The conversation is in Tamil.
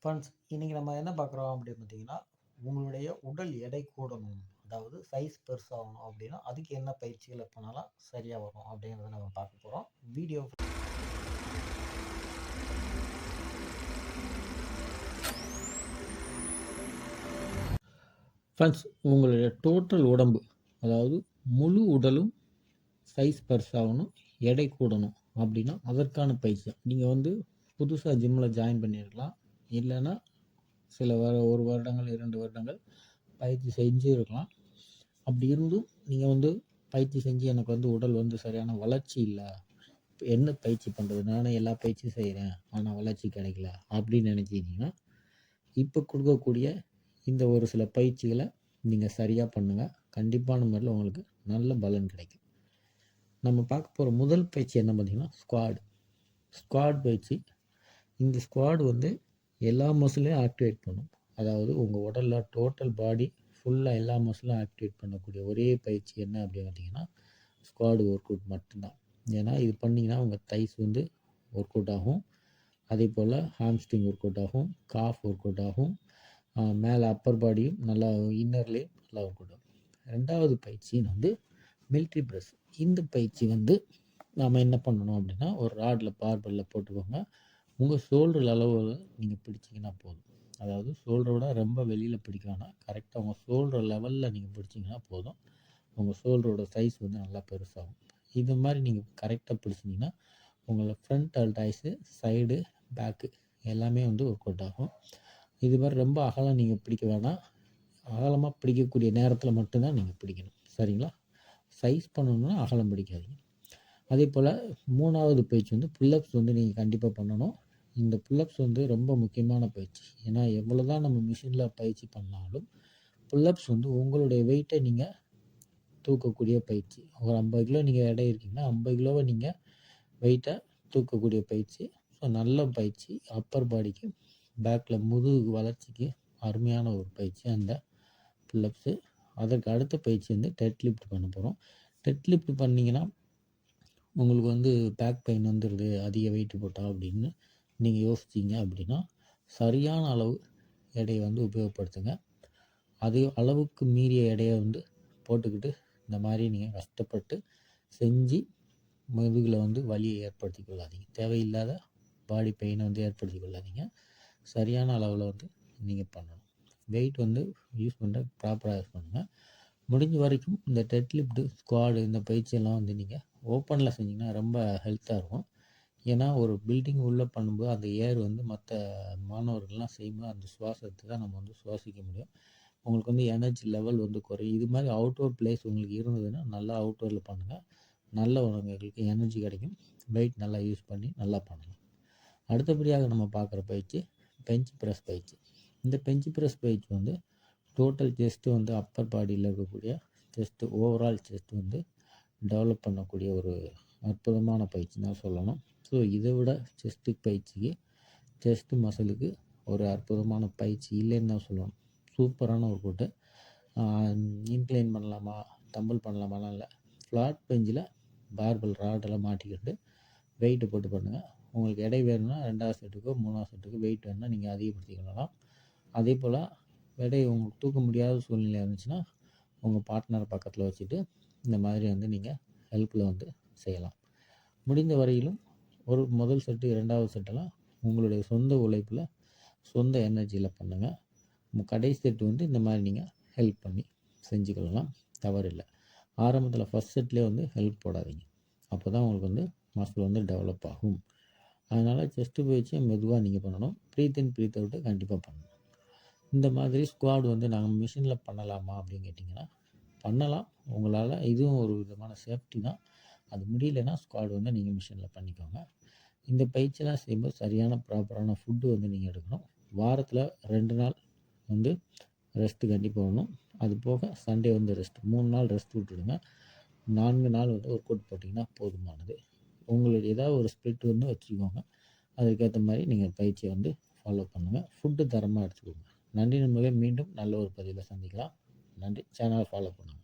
ஃப்ரெண்ட்ஸ், இன்னைக்கு நம்ம என்ன பார்க்குறோம் அப்படின்னு பார்த்தீங்கன்னா, உங்களுடைய உடல் எடை கூடணும். அதாவது சைஸ் பெருசாகணும் அப்படின்னா, அதுக்கு என்ன பயிற்சிகள் பண்ணாலும் சரியா வரும் அப்படிங்கிறத நம்ம பார்க்க போறோம். வீடியோ ஃப்ரெண்ட்ஸ், உங்களுடைய டோட்டல் உடம்பு, அதாவது முழு உடலும் சைஸ் பெருசாகணும், எடை கூடணும் அப்படின்னா அதற்கான பயிற்சி தான். நீங்கள் வந்து புதுசாக ஜிம்மில் ஜாயின் பண்ணியிருக்கலாம். இல்லைன்னா சில 1 வருடங்கள் 2 வருடங்கள் பயிற்சி செஞ்சு இருக்கலாம். அப்படி இருந்தும் நீங்கள் வந்து பயிற்சி செஞ்சு எனக்கு வந்து உடல் வந்து சரியான வளர்ச்சி இல்லை, என்ன பயிற்சி பண்ணுறது, நானே எல்லா பயிற்சியும் செய்கிறேன் ஆனால் வளர்ச்சி கிடைக்கல அப்படின்னு நினச்சிக்கிட்டிங்கன்னா, இப்போ கொடுக்கக்கூடிய இந்த ஒரு சில பயிற்சிகளை நீங்கள் சரியாக பண்ணுங்கள். கண்டிப்பான முறையில் உங்களுக்கு நல்ல பலன் கிடைக்கும். நம்ம பார்க்க போகிற முதல் பயிற்சி என்ன பார்த்திங்கன்னா, ஸ்குவாட் பயிற்சி. இந்த ஸ்குவாட் வந்து எல்லா மசிலையும் ஆக்டிவேட் பண்ணும். அதாவது உங்கள் உடலில் டோட்டல் பாடி ஃபுல்லாக எல்லா மசிலும் ஆக்டிவேட் பண்ணக்கூடிய ஒரே பயிற்சி என்ன அப்படின்னு பார்த்தீங்கன்னா, ஸ்குவாட் ஒர்க் அவுட் மட்டும்தான். ஏன்னா இது பண்ணிங்கன்னா உங்கள் தைஸ் வந்து ஒர்க் அவுட் ஆகும். அதே போல் ஹாம்ஸ்ட்ரிங் ஒர்க் அவுட் ஆகும், காஃப் ஒர்க் அவுட் ஆகும், மேலே அப்பர் பாடியும் நல்லா, இன்னர்லேயும் நல்லா ஒர்க் அவுட் ஆகும். ரெண்டாவது பயிற்சி வந்து மிலிட்ரி ப்ரெஸ். இந்த பயிற்சி வந்து நாம் என்ன பண்ணணும் அப்படின்னா, ஒரு ராடில் பார்பலில் போட்டுக்கோங்க. உங்கள் ஷோல்டர் அளவு நீங்கள் பிடிச்சிங்கன்னா போதும். அதாவது ஷோல்டரோட ரொம்ப வெளியில் பிடிக்க வேணாம், கரெக்டாக உங்கள் ஷோல்டர் லெவலில் நீங்கள் பிடிச்சிங்கன்னா போதும். உங்கள் ஷோல்டரோட சைஸ் வந்து நல்லா பெருசாகும். இது மாதிரி நீங்கள் கரெக்டாக பிடிச்சிங்கன்னா உங்களை ஃப்ரண்ட் அல்டாய்ஸு, சைடு, பேக்கு எல்லாமே வந்து ஒர்க் அவுட் ஆகும். இது மாதிரி ரொம்ப அகலம் நீங்கள் பிடிக்க வேணாம். அகலமாக பிடிக்கக்கூடிய நேரத்தில் மட்டும்தான் நீங்கள் பிடிக்கணும். சரிங்களா? சைஸ் பண்ணணுன்னா அகலம் பிடிக்காதீங்க. அதே போல் மூணாவது பயிற்சி வந்து புல்லப்ஸ் வந்து நீங்கள் கண்டிப்பாக பண்ணணும். இந்த புல்லப்ஸ் வந்து ரொம்ப முக்கியமான பயிற்சி. ஏன்னா எவ்வளோ தான் நம்ம மிஷினில் பயிற்சி பண்ணாலும் புல்லப்ஸ் வந்து உங்களுடைய வெயிட்டை நீங்கள் தூக்கக்கூடிய பயிற்சி. ஒரு 50 கிலோ நீங்கள் எடை இருக்கீங்கன்னா 50 கிலோவை நீங்கள் வெயிட்டை தூக்கக்கூடிய பயிற்சி. ஸோ நல்ல பயிற்சி. அப்பர் பாடிக்கு, பேக்கில் முதுகு வளர்ச்சிக்கு அருமையான ஒரு பயிற்சி அந்த புல்லப்ஸு. அதற்கு அடுத்த பயிற்சி வந்து டெட் லிஃப்ட் பண்ண போகிறோம். டெட் லிஃப்ட் பண்ணிங்கன்னா உங்களுக்கு வந்து பேக் பெயின் வந்துடுது அதிக வெயிட் போட்டால் அப்படின்னு நீங்கள் யோசிச்சிங்க அப்படின்னா, சரியான அளவு எடையை வந்து உபயோகப்படுத்துங்க. அதே அளவுக்கு மீறிய எடையை வந்து போட்டுக்கிட்டு இந்த மாதிரி நீங்கள் கஷ்டப்பட்டு செஞ்சு முதுகில் வந்து வலியை ஏற்படுத்தி கொள்ளாதீங்க. தேவையில்லாத பாடி பெயினை வந்து ஏற்படுத்தி கொள்ளாதீங்க. சரியான அளவில் வந்து நீங்கள் பண்ணணும். வெயிட் வந்து யூஸ் பண்ணுற ப்ராப்பராக யூஸ் பண்ணுங்கள். முடிஞ்ச வரைக்கும் இந்த டெட் லிஃப்ட்டு, ஸ்குவாடு இந்த பயிற்சியெல்லாம் வந்து நீங்கள் ஓப்பனில் செஞ்சிங்கன்னா ரொம்ப ஹெல்த்தாக இருக்கும். ஏன்னா ஒரு பில்டிங் உள்ளே பண்ணும்போது அந்த ஏர் வந்து மற்ற மாணவர்கள்லாம் செய்யும்போது அந்த சுவாசத்தை தான் நம்ம வந்து சுவாசிக்க முடியும். உங்களுக்கு வந்து எனர்ஜி லெவல் வந்து குறையும். இது மாதிரி அவுட்டோர் பிளேஸ் உங்களுக்கு இருந்ததுன்னா நல்லா அவுட்டோரில் பண்ணுங்கள். நல்ல உங்களுக்கு எனர்ஜி கிடைக்கும். வெயிட் நல்லா யூஸ் பண்ணி நல்லா பண்ணலாம். அடுத்தபடியாக நம்ம பார்க்குற பயிற்சி பெஞ்ச் ப்ரெஸ் பயிற்சி. இந்த பெஞ்ச் ப்ரெஸ் பயிற்சி வந்து டோட்டல் செஸ்ட்டு வந்து அப்பர் பாடியில் இருக்கக்கூடிய செஸ்ட்டு, ஓவரால் செஸ்ட் வந்து டெவலப் பண்ணக்கூடிய ஒரு அற்புதமான பயிற்சி தான் சொல்லணும். ஸோ இதை விட செஸ்ட்டு பயிற்சிக்கு, செஸ்ட்டு மசிலுக்கு ஒரு அற்புதமான பயிற்சி இல்லைன்னு தான் சொல்லணும். சூப்பரான ஒரு கூட்டு. இன்க்ளைன் பண்ணலாமா, தம்பிள் பண்ணலாமாலாம் இல்லை. ஃப்ளாட் பெஞ்சில் பார்பல் ராடெல்லாம் மாட்டிக்கிட்டு வெயிட்டு போட்டு பண்ணுங்கள். உங்களுக்கு எடை வேணும்னா 2வது செட்டுக்கோ 3வது செட்டுக்கோ வெயிட் வேணும்னா நீங்கள் அதிகப்படுத்தி கொள்ளலாம். அதே போல் எடை உங்களுக்கு தூக்க முடியாத சூழ்நிலை இருந்துச்சுன்னா உங்கள் பார்ட்னரை பக்கத்தில் வச்சுட்டு இந்த மாதிரி வந்து நீங்கள் ஹெல்ப்பில் வந்து செய்யலாம். முடிந்த வரையிலும் ஒரு முதல் செட்டு 2வது செட்டெல்லாம் உங்களுடைய சொந்த உழைப்பில், சொந்த எனர்ஜியில் பண்ணுங்கள். கடைசி செட்டு வந்து இந்த மாதிரி நீங்கள் ஹெல்ப் பண்ணி செஞ்சுக்கலாம், தவறில்லை. ஆரம்பத்தில் ஃபஸ்ட் செட்லேயே வந்து ஹெல்ப் போடாதீங்க. அப்போ தான் உங்களுக்கு வந்து மசில் வந்து டெவலப் ஆகும். அதனால் செஸ்ட்டு பயிற்சியை மெதுவாக நீங்கள் பண்ணணும். ப்ரீத் இன் ப்ரீத் அவுட்டு கண்டிப்பாக பண்ணணும். இந்த மாதிரி ஸ்குவாட் வந்து நாங்கள் மிஷினில் பண்ணலாமா அப்படின்னு கேட்டிங்கன்னா பண்ணலாம். உங்களால் இதுவும் ஒரு விதமான சேஃப்டி தான். அது முடியலைன்னா ஸ்குவாட் வந்து நீங்கள் மிஷினில் பண்ணிக்கோங்க. இந்த பயிற்சியெல்லாம் செய்யும்போது சரியான ப்ராப்பரான ஃபுட்டு வந்து நீங்கள் எடுக்கணும். வாரத்தில் 2 நாள் வந்து ரெஸ்ட்டு கண்டிப்பாக வேணும். அது போக சண்டே வந்து ரெஸ்ட்டு. 3 நாள் ரெஸ்ட் விட்டுடுங்க. 4 நாள் வந்து ஒர்க் அவுட் போட்டிங்கன்னா போதுமானது. உங்களுடைய ஏதாவது ஒரு ஸ்ப்ளிட் வந்து வச்சுக்கோங்க. அதுக்கேற்ற மாதிரி நீங்கள் பயிற்சியை வந்து ஃபாலோ பண்ணுங்கள். ஃபுட்டு தரமாக எடுத்துக்கோங்க. நன்றி நண்பர்களே. மீண்டும் நல்ல ஒரு பதிவில் சந்திக்கலாம். நன்றி. சேனலை ஃபாலோ பண்ணுங்கள்.